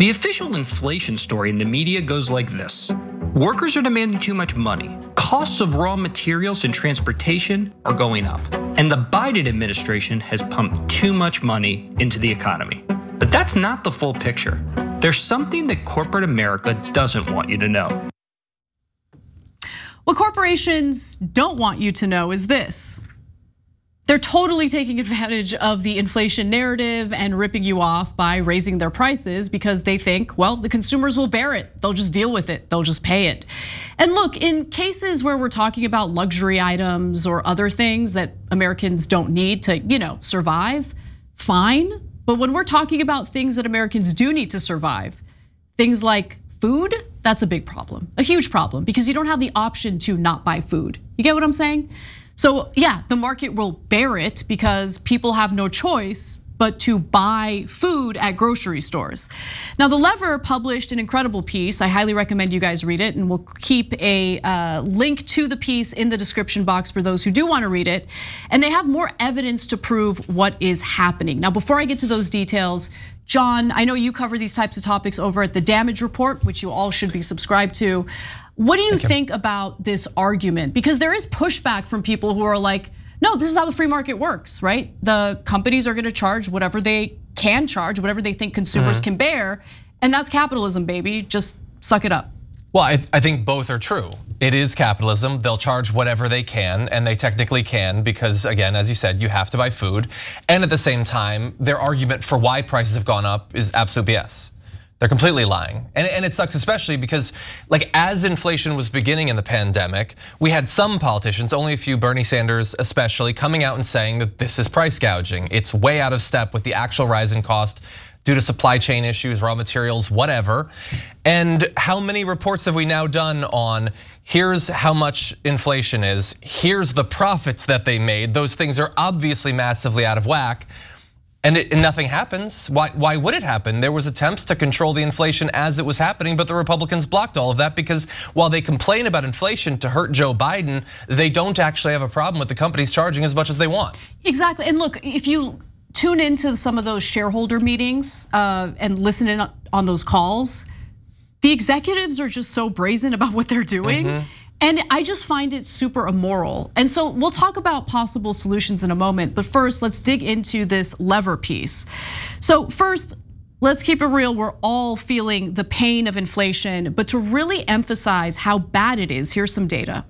The official inflation story in the media goes like this. Workers are demanding too much money. Costs of raw materials and transportation are going up. And the Biden administration has pumped too much money into the economy. But that's not the full picture. There's something that corporate America doesn't want you to know. What corporations don't want you to know is this. They're totally taking advantage of the inflation narrative and ripping you off by raising their prices because they think, well, the consumers will bear it. They'll just deal with it. They'll just pay it. And look, in cases where we're talking about luxury items or other things that Americans don't need to, survive, fine. But when we're talking about things that Americans do need to survive, things like food, that's a big problem, a huge problem, because you don't have the option to not buy food. You get what I'm saying? So yeah, the market will bear it because people have no choice but to buy food at grocery stores. Now, The Lever published an incredible piece. I highly recommend you guys read it, and we'll keep a link to the piece in the description box for those who do want to read it. And they have more evidence to prove what is happening. Now, before I get to those details, John, I know you cover these types of topics over at the Damage Report, which you all should be subscribed to. What do you think about this argument? Because there is pushback from people who are like, no, this is how the free market works, right? The companies are gonna charge whatever they can charge, whatever they think consumers can bear, and that's capitalism, baby, just suck it up. Well, I think both are true. It is capitalism, they'll charge whatever they can, and they technically can because, again, as you said, you have to buy food. And at the same time, their argument for why prices have gone up is absolute BS. They're completely lying. And it sucks especially because as inflation was beginning in the pandemic, we had some politicians, only a few, Bernie Sanders especially, coming out and saying that this is price gouging. It's way out of step with the actual rise in cost due to supply chain issues, raw materials, whatever. And how many reports have we now done on here's how much inflation is, here's the profits that they made. Those things are obviously massively out of whack. And nothing happens. Why would it happen? There was attempts to control the inflation as it was happening, but the Republicans blocked all of that because while they complain about inflation to hurt Joe Biden, they don't actually have a problem with the companies charging as much as they want. Exactly, and look, if you tune into some of those shareholder meetings and listen in on those calls, the executives are just so brazen about what they're doing. And I just find it super immoral. And so we'll talk about possible solutions in a moment, but first let's dig into this Lever piece. So first, let's keep it real, we're all feeling the pain of inflation, but to really emphasize how bad it is, here's some data.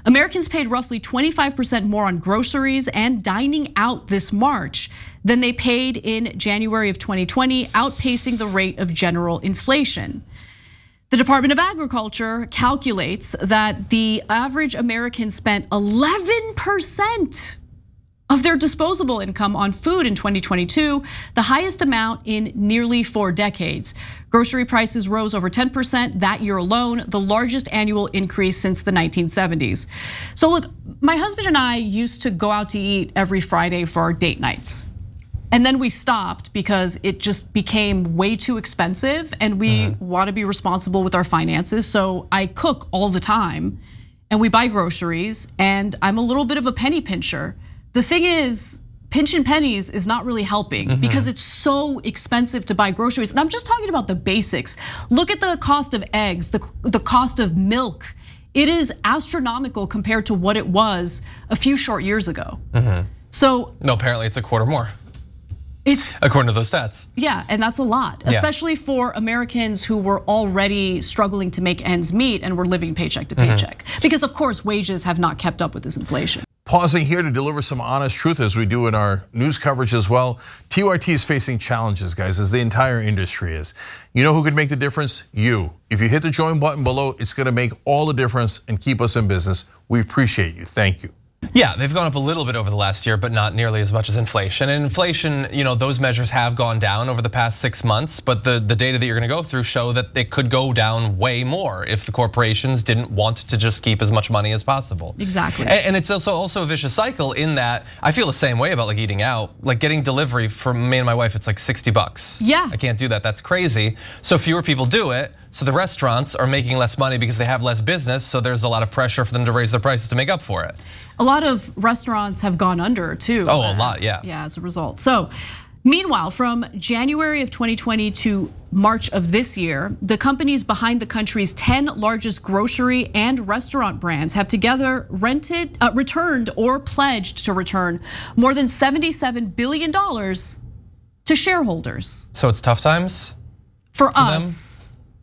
Americans paid roughly 25% more on groceries and dining out this March than they paid in January of 2020, outpacing the rate of general inflation. The Department of Agriculture calculates that the average American spent 11% of their disposable income on food in 2022, the highest amount in nearly 4 decades. Grocery prices rose over 10% that year alone, the largest annual increase since the 1970s. So look, my husband and I used to go out to eat every Friday for our date nights. And then we stopped because it just became way too expensive and we want to be responsible with our finances. So I cook all the time and we buy groceries and I'm a little bit of a penny pincher. The thing is, pinching pennies is not really helping because it's so expensive to buy groceries. And I'm just talking about the basics. Look at the cost of eggs, the cost of milk. It is astronomical compared to what it was a few short years ago. So no, apparently it's a quarter more. It's according to those stats. Yeah, and that's a lot, especially for Americans who were already struggling to make ends meet and were living paycheck to paycheck. Because of course, wages have not kept up with this inflation. Pausing here to deliver some honest truth as we do in our news coverage as well. TYT is facing challenges, guys, as the entire industry is. You know who could make the difference? You. If you hit the join button below, it's gonna make all the difference and keep us in business. We appreciate you, thank you. Yeah, they've gone up a little bit over the last year, but not nearly as much as inflation. And inflation, those measures have gone down over the past 6 months, but the data that you're gonna go through show that it could go down way more if the corporations didn't want to just keep as much money as possible. Exactly. And it's also a vicious cycle in that I feel the same way about eating out. Like getting delivery for me and my wife, it's like $60. Yeah. I can't do that, that's crazy. So fewer people do it. So the restaurants are making less money because they have less business, so there's a lot of pressure for them to raise their prices to make up for it. A lot of restaurants have gone under too. Oh, a lot, yeah. Yeah, as a result. So Meanwhile, from January of 2020 to March of this year, the companies behind the country's 10 largest grocery and restaurant brands have together returned or pledged to return more than $77 billion to shareholders. So it's tough times for us.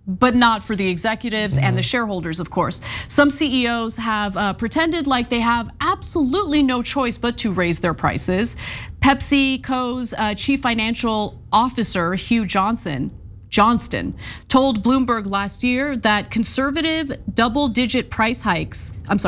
But not for the executives and the shareholders, of course. Some CEOs have pretended like they have absolutely no choice but to raise their prices. PepsiCo's chief financial officer, Hugh Johnston, told Bloomberg last year that consecutive double-digit price hikes, I'm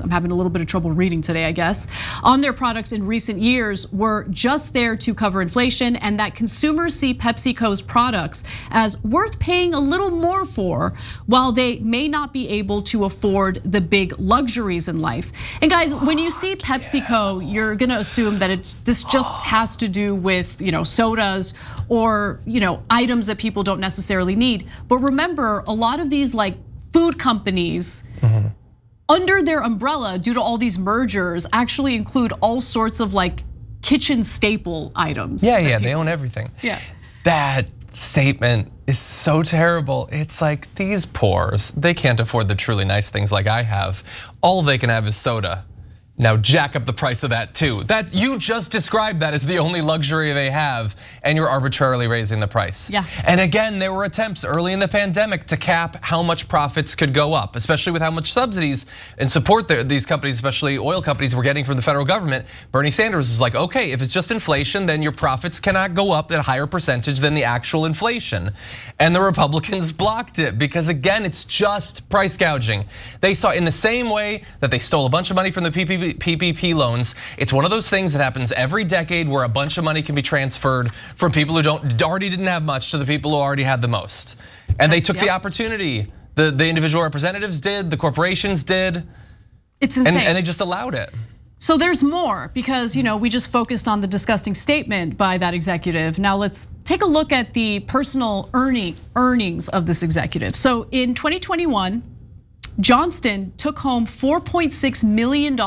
having a little bit of trouble reading today, I guess, on their products in recent years were just there to cover inflation, and that consumers see PepsiCo's products as worth paying a little more for, while they may not be able to afford the big luxuries in life. And guys, when you see PepsiCo, you're gonna assume that this just has to do with sodas or items that people don't necessarily need. But remember, a lot of these like food companies under their umbrella, due to all these mergers, actually include all sorts of like kitchen staple items. Yeah, they own everything. Yeah. That statement is so terrible. It's like, these poors, they can't afford the truly nice things like I have. All they can have is soda. Now jack up the price of that too. That you just described that as the only luxury they have, and you're arbitrarily raising the price. Yeah. And again, there were attempts early in the pandemic to cap how much profits could go up, especially with how much subsidies and support these companies, especially oil companies, were getting from the federal government. Bernie Sanders was like, okay, if it's just inflation, then your profits cannot go up at a higher percentage than the actual inflation. And the Republicans blocked it because again, it's just price gouging. They saw in the same way that they stole a bunch of money from the PPP loans. It's one of those things that happens every decade where a bunch of money can be transferred from people who already didn't have much to the people who already had the most. And they took the opportunity. The individual representatives did, the corporations did. It's insane. And they just allowed it. So there's more, because we just focused on the disgusting statement by that executive. Now let's take a look at the personal earnings of this executive. So in 2021, Johnston took home $4.6 million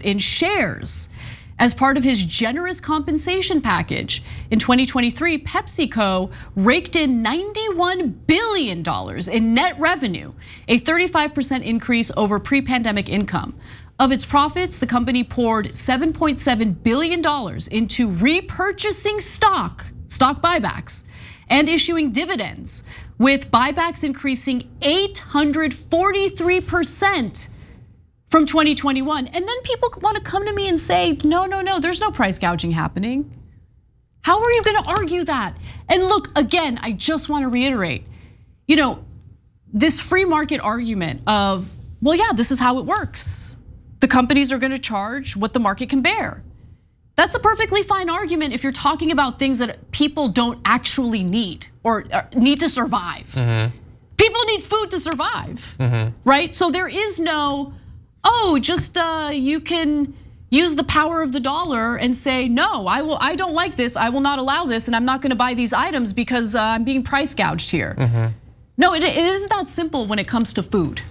in shares as part of his generous compensation package. In 2023, PepsiCo raked in $91 billion in net revenue, a 35% increase over pre-pandemic income. Of its profits, the company poured $7.7 billion into repurchasing stock buybacks, and issuing dividends, with buybacks increasing 843% from 2021. And then people want to come to me and say, no, there's no price gouging happening. How are you gonna argue that? And look, again, I just want to reiterate, this free market argument of, well, yeah, this is how it works. The companies are gonna charge what the market can bear. That's a perfectly fine argument if you're talking about things that people don't actually need or need to survive. People need food to survive, right? So there is no, you can use the power of the dollar and say, no, I don't like this, I will not allow this, and I'm not gonna buy these items because I'm being price gouged here. No, it isn't that simple when it comes to food.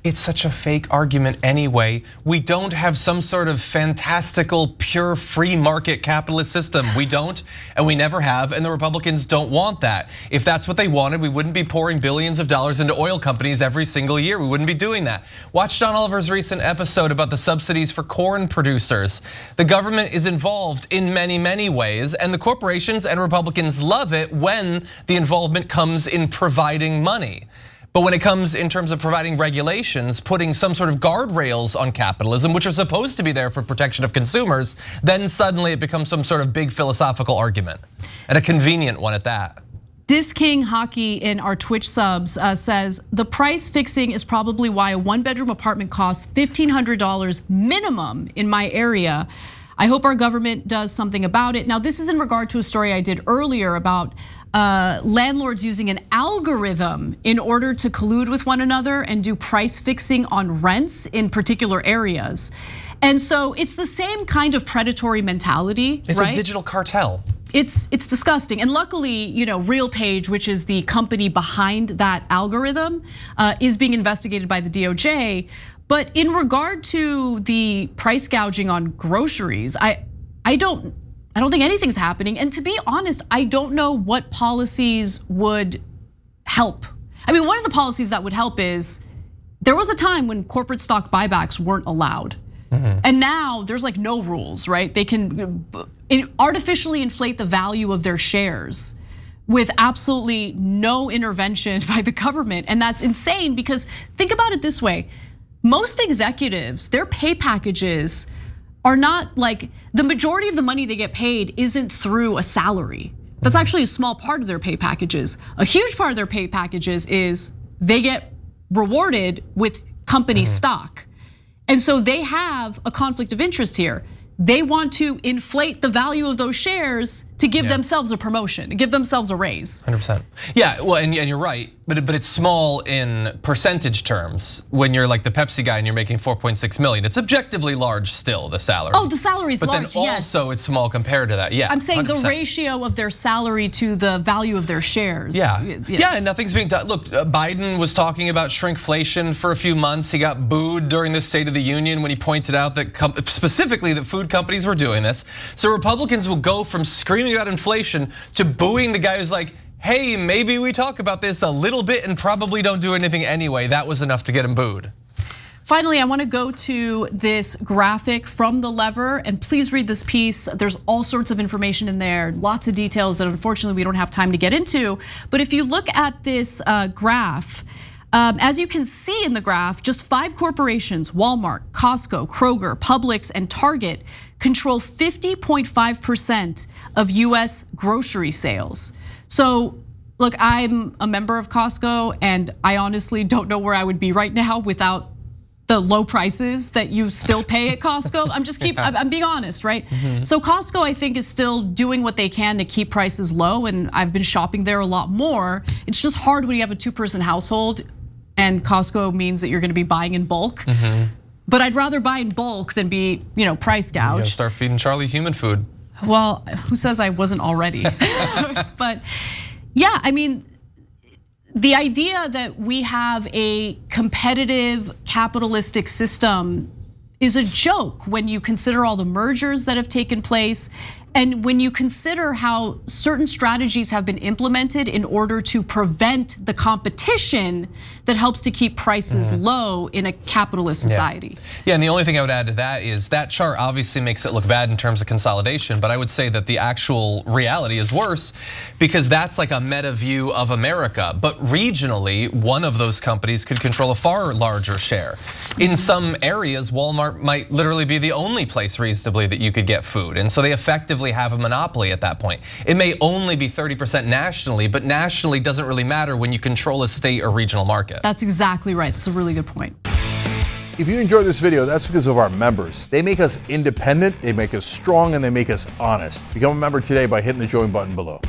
It's such a fake argument anyway. We don't have some sort of fantastical, pure free market capitalist system. We don't, and we never have, and the Republicans don't want that. If that's what they wanted, we wouldn't be pouring billions of dollars into oil companies every single year. We wouldn't be doing that. Watch John Oliver's recent episode about the subsidies for corn producers. The government is involved in many, many ways, and the corporations and Republicans love it when the involvement comes in providing money. But when it comes in terms of providing regulations, putting some sort of guardrails on capitalism, which are supposed to be there for protection of consumers, then suddenly it becomes some sort of big philosophical argument, and a convenient one at that. Disc King Hockey in our Twitch subs says, the price fixing is probably why a 1-bedroom apartment costs $1,500 minimum in my area. I hope our government does something about it. Now, this is in regard to a story I did earlier about landlords using an algorithm in order to collude with one another and do price fixing on rents in particular areas. And so it's the same kind of predatory mentality, it's right? a digital cartel. It's disgusting. And luckily, RealPage, which is the company behind that algorithm, is being investigated by the DOJ. But in regard to the price gouging on groceries, I don't I don't think anything's happening. And to be honest, I don't know what policies would help. I mean, one of the policies that would help is there was a time when corporate stock buybacks weren't allowed. And now there's like no rules, right? They can artificially inflate the value of their shares with absolutely no intervention by the government. And that's insane because think about it this way. Most executives, their pay packages are not like, the majority of the money they get paid isn't through a salary. That's actually a small part of their pay packages. A huge part of their pay packages is they get rewarded with company stock. And so they have a conflict of interest here. They want to inflate the value of those shares to give themselves a promotion, to give themselves a raise. 100%. Yeah, well, and you're right, but it's small in percentage terms. When you're like the Pepsi guy and you're making 4.6 million, it's objectively large still, the salary. Oh, the salary's large, But then also it's small compared to that, yeah. I'm saying 100%. the ratio of their salary to the value of their shares. Yeah, and nothing's being done. Look, Biden was talking about shrinkflation for a few months. He got booed during the State of the Union when he pointed out that specifically that food companies were doing this. So Republicans will go from screaming about inflation to booing the guy who's like, hey, maybe we talk about this a little bit and probably don't do anything anyway. That was enough to get him booed. Finally, I want to go to this graphic from The Lever, and please read this piece. There's all sorts of information in there, lots of details that unfortunately we don't have time to get into. But if you look at this graph, as you can see in the graph, just 5 corporations, Walmart, Costco, Kroger, Publix, and Target, control 50.5% of US grocery sales. So look, I'm a member of Costco and I honestly don't know where I would be right now without the low prices that you still pay at Costco. I'm being honest, right? So Costco, I think, is still doing what they can to keep prices low, and I've been shopping there a lot more. It's just hard when you have a 2-person household and Costco means that you're gonna be buying in bulk. But I'd rather buy in bulk than be, price gouged. You gotta start feeding Charlie human food. Well, who says I wasn't already? But yeah, I mean, the idea that we have a competitive capitalistic system is a joke when you consider all the mergers that have taken place and when you consider how certain strategies have been implemented in order to prevent the competition that helps to keep prices low in a capitalist society. Yeah, and the only thing I would add to that is that chart obviously makes it look bad in terms of consolidation, but I would say that the actual reality is worse because that's like a meta view of America. But regionally, one of those companies could control a far larger share. In some areas, Walmart might literally be the only place reasonably that you could get food. And so they effectively have a monopoly at that point. It may only be 30% nationally, but nationally doesn't really matter when you control a state or regional market. That's exactly right. That's a really good point. If you enjoyed this video, that's because of our members. They make us independent, they make us strong, and they make us honest. Become a member today by hitting the join button below.